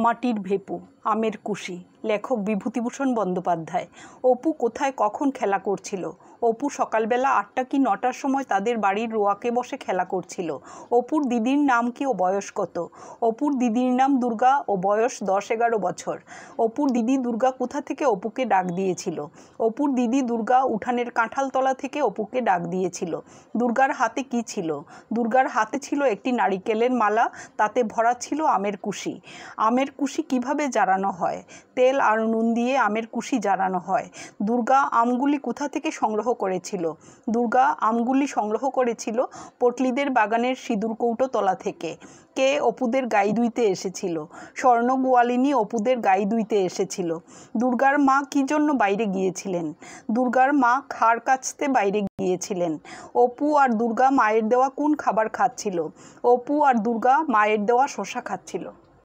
মাটির ভেপু, আমের কুশি। লেখক বিভূতিভূষণ বন্দ্যোপাধ্যায়। অপু কোথায় কখন খেলা করছিল? অপু সকালবেলা 8টা কি 9টার সময় তাদের বাড়ির রোয়াকে বসে খেলা করছিল। অপুর দিদির নাম কি ও বয়স কত? অপুর দিদির নাম দুর্গা ও বয়স 10-11 বছর। অপুর দিদি দুর্গা কোথা থেকে অপুকে ডাক দিয়েছিল? অপুর দিদি দুর্গা উঠানের কাঁঠালতলা থেকে অপুকে ডাক দিয়েছিল। দুর্গার হাতে কি ছিল? দুর্গার হাতে ছিল একটি নারিকেলের মালা, তাতে ভরা ছিল আমের কুশি। আমের কুশি কিভাবে জ্বালানো হয়? তেল আর নুন দিয়ে আমের কুশি জ্বালানো হয়। দুর্গা আমগুলি কোথা থেকে সংগ্রহ করেছিল? দুর্গা আমগুলি সংগ্রহ করেছিল পটলিদের বাগানের সিঁদুর কৌটো তলা থেকে। কে অপুদের গাই ধুইতে এসেছিল? স্বর্ণ গোয়ালিনী অপুদের গাই ধুইতে এসেছিল। দুর্গার মা কি জন্য বাইরে গিয়েছিলেন? দুর্গার মা খাড় কাচতে বাইরে গিয়েছিলেন। অপু আর দুর্গা মায়ের দেওয়া কোন খাবার খাচ্ছিল? অপু আর দুর্গা মায়ের দেওয়া শসা খাচ্ছিল।